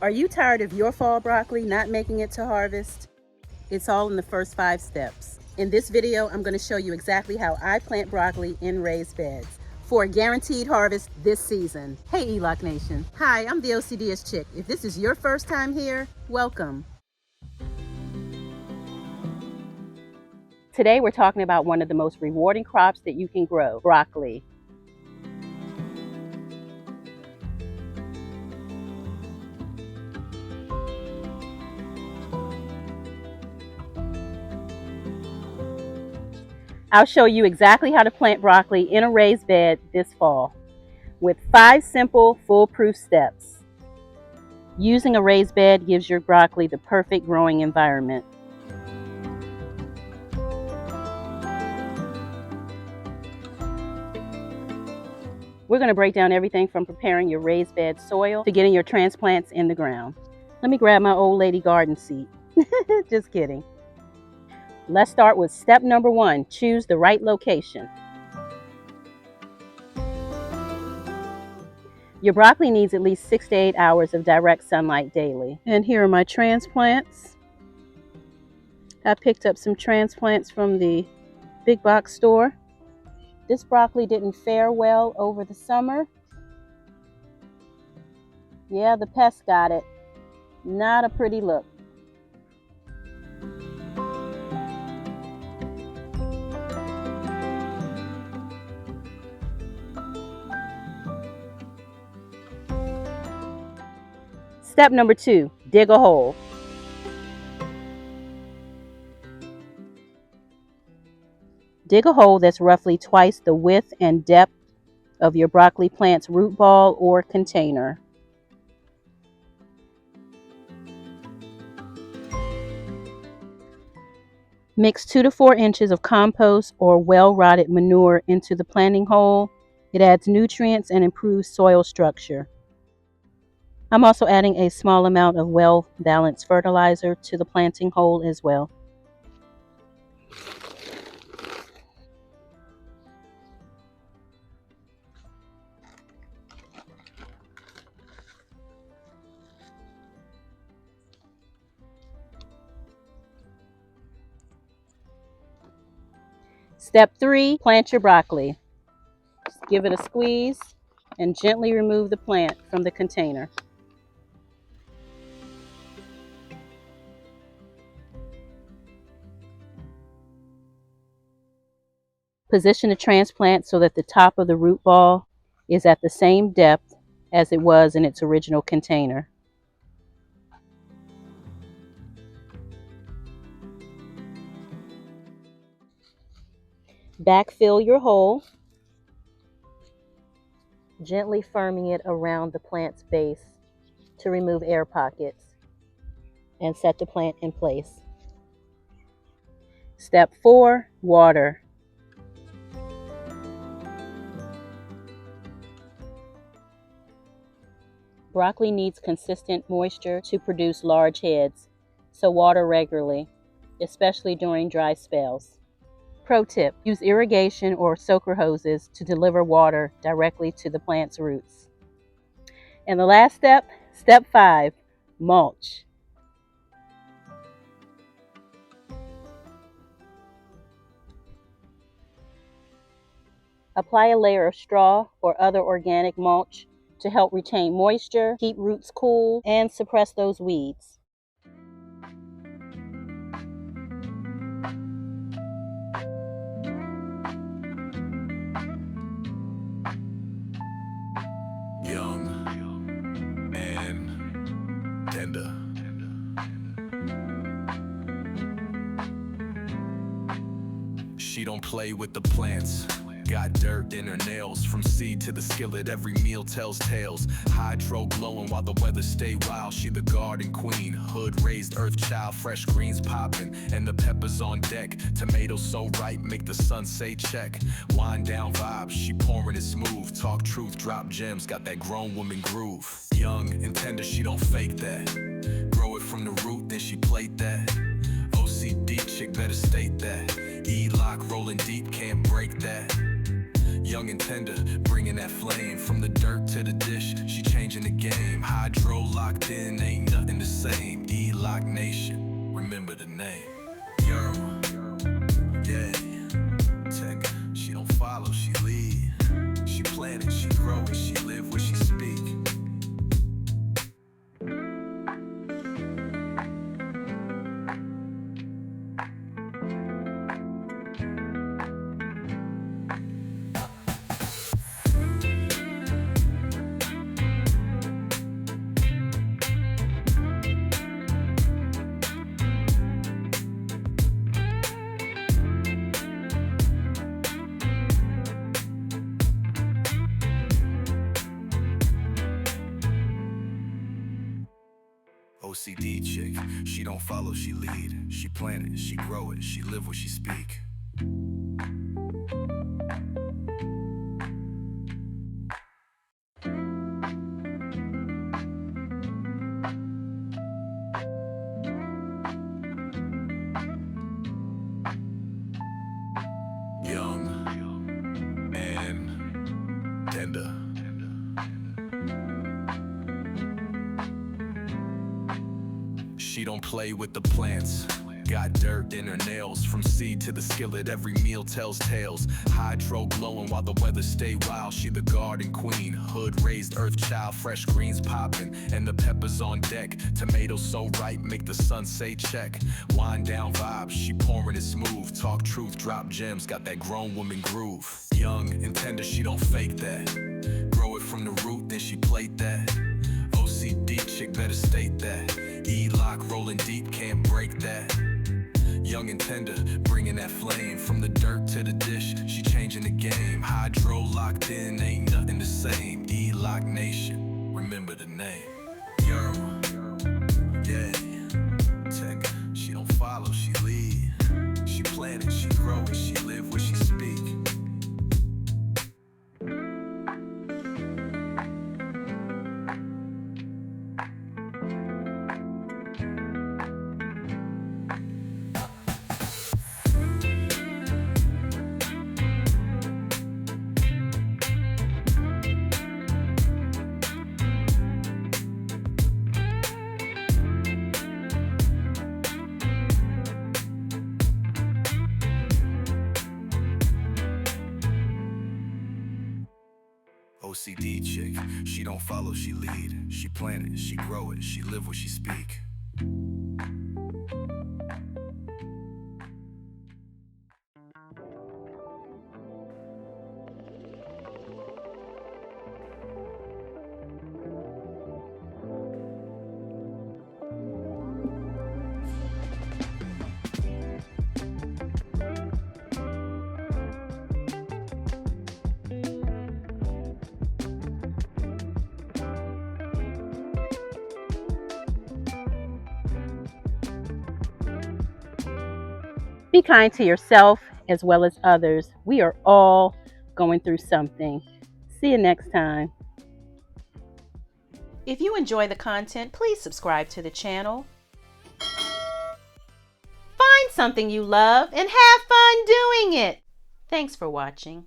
Are you tired of your fall broccoli not making it to harvest? It's all in the first 5 steps. In this video, I'm going to show you exactly how I plant broccoli in raised beds for a guaranteed harvest this season. Hey ELOC Nation. Hi, I'm the OCDS Chick. If this is your first time here, welcome. Today we're talking about one of the most rewarding crops that you can grow, broccoli. I'll show you exactly how to plant broccoli in a raised bed this fall with 5 simple, foolproof steps. Using a raised bed gives your broccoli the perfect growing environment. We're going to break down everything from preparing your raised bed soil to getting your transplants in the ground. Let me grab my old lady garden seat. Just kidding. Let's start with step number 1. Choose the right location. Your broccoli needs at least 6 to 8 hours of direct sunlight daily. And here are my transplants. I picked up some transplants from the big box store. This broccoli didn't fare well over the summer. Yeah, the pests got it. Not a pretty look. Step number 2, dig a hole. Dig a hole that's roughly twice the width and depth of your broccoli plant's root ball or container. Mix 2 to 4 inches of compost or well-rotted manure into the planting hole. It adds nutrients and improves soil structure. I'm also adding a small amount of well-balanced fertilizer to the planting hole as well. Step 3, plant your broccoli. Just give it a squeeze and gently remove the plant from the container. Position the transplant so that the top of the root ball is at the same depth as it was in its original container. Backfill your hole, gently firming it around the plant's base to remove air pockets, and set the plant in place. Step 4, water. Broccoli needs consistent moisture to produce large heads, so water regularly, especially during dry spells. Pro tip, use irrigation or soaker hoses to deliver water directly to the plant's roots. And the last step, step 5, mulch. Apply a layer of straw or other organic mulch to help retain moisture, keep roots cool, and suppress those weeds. Young and tender. She don't play with the plants. Got dirt in her nails. From seed to the skillet, every meal tells tales. Hydro glowing while the weather stay wild. She the garden queen, hood raised earth child. Fresh greens popping and the peppers on deck. Tomatoes so ripe make the sun say check. Wind down vibes, she pouring it smooth. Talk truth, drop gems, got that grown woman groove. Young and tender, she don't fake that. Grow it from the root, then she plate that. OCD chick better state that. ELOC rolling deep, can't break that. Young and tender, bringing that flame from the dirt to the dish. She changing the game. Hydro locked in, ain't nothing the same. E-Lock Nation, remember the name. Yo, yeah. Tech, she don't follow, she lead. She plant it, she grow it, she live what she speak. OCD chick, she don't follow, she lead. She plant it, she grow it, she live what she speak. Young and tender. She don't play with the plants. Got dirt in her nails. From seed to the skillet, every meal tells tales. Hydro glowing while the weather stay wild. She the garden queen, hood raised earth child. Fresh greens popping and the peppers on deck. Tomatoes so ripe, make the sun say check. Wind down vibes, she pouring it smooth. Talk truth, drop gems, got that grown woman groove. Young and tender, she don't fake that. Grow it from the root, then she plate that. OCD chick, better state that. E-Lock rolling deep, can't break that. Young and tender, bringing that flame from the dirt to the dish. She changing the game. Hydro locked in, ain't nothing the same. E-Lock Nation, remember the name. Yo, yeah. Tech, she don't follow, she lead. She plant it, she grow it, she live what she speak. OCD chick, she don't follow, she lead. She plant it, she grow it, she live what she speak. Be kind to yourself as well as others. We are all going through something. See you next time. If you enjoy the content, please subscribe to the channel. Find something you love and have fun doing it. Thanks for watching.